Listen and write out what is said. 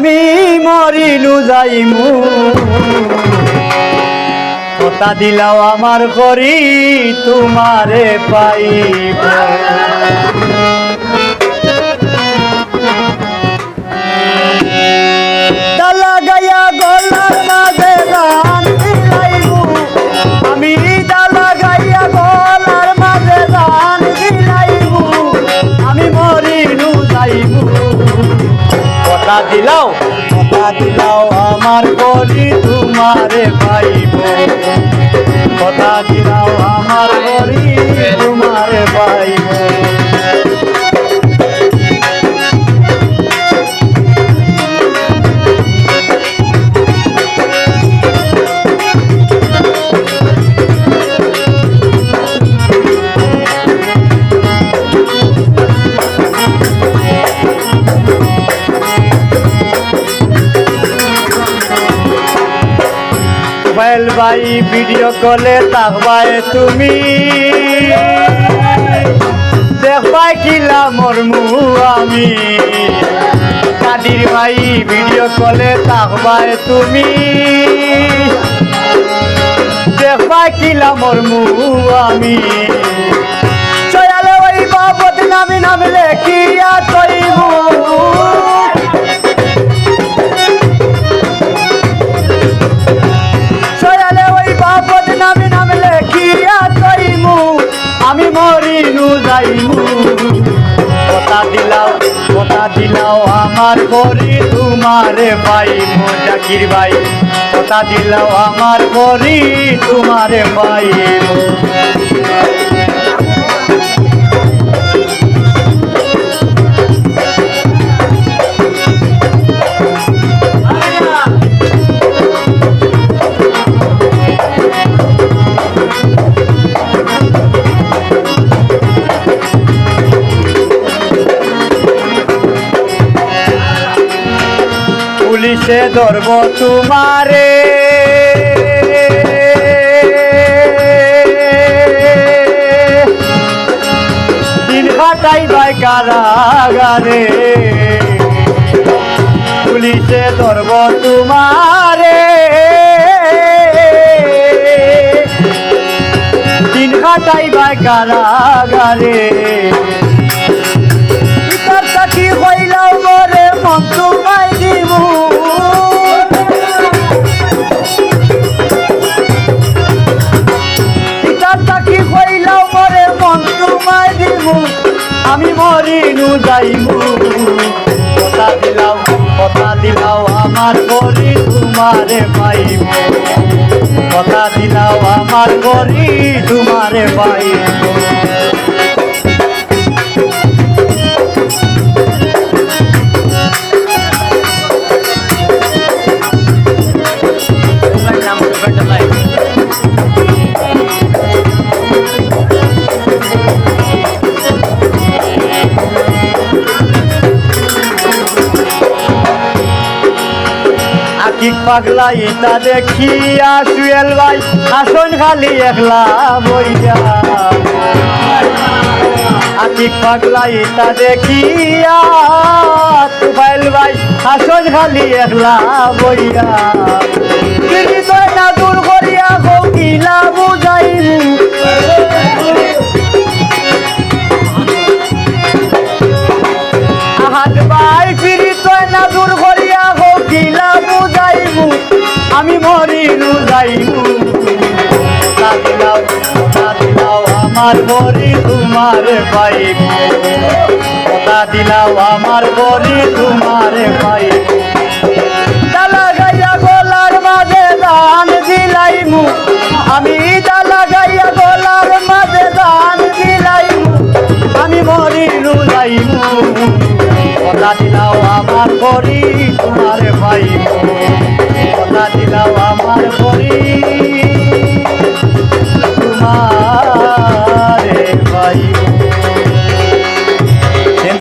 আমি মরিনু যাইমু কথা দিলাও আমার করি তোমারে পাইব ডালা গায়া গলার মাঝে গান দিলাইবু আমি ডালা গায়া গলার মাঝে গান দিলাইবু আমি মরিনু যাইবু কথা দিলাও আমার করি তোমারে পাইব কথা দিলাও আমার করি তোমারে পাইব মোবাইল ভাই ভিডিও কলে তাকবাই তুমি দেখবাই কিলা মরমু আমি কাদির ভাই ভিডিও কলে তাকবাই তুমি দেখবাই কিলা মরমু আমি চয়ালে ওই বাবদ নামি নামলে কিয়া তৈবু আমি মরিনু যাইমু কথা দিলাও আমার করি তোমারে পাইব জাকির ভাই কথা দিলাও আমার করি তোমারে পাইব পুলিশে ধরব তোমারে দিন কাটাইবাই কারাগারে পুলিশে ধরব তোমারে দিন কাটাইবাই কারাগারে কি হইলাও মরে মন তোমায় দিব কি হইলাও মরে মন তোমায় দিব আমি মরিনু যাইমু কথা দিলাও আমার করি তোমারে পাইব কথা দিলাও আমার করি তোমারে পাইব আকিক পাগলা ইটা দেখিয়া সুয়েল ভাই আসন খালি একলা বইয়া আকিক পাগলা ইটা দেখিয়া সুয়েল ভাই আসন খালি একলা বইয়া হৃদয় না দূর করিয়া গিলা বুঝাইমু আহাদ ভাই হৃদয় না দূর করিয়া গিলা বুঝাইমু আমি মরিনু যাইমু কথা দিলাও আমার করি তোমারে পাইব কথা দিলাও আমার করি তোমারে পাইব ডালা গাইয়া গলার মাঝে গান দিলাইমু আমি ডালা গাইয়া গলার মাঝে গান দিলাইমু আমি মরিনু যাইমু কথা দিলাও আমার করি তোমারে পাইব কথা দিলাও আমার করি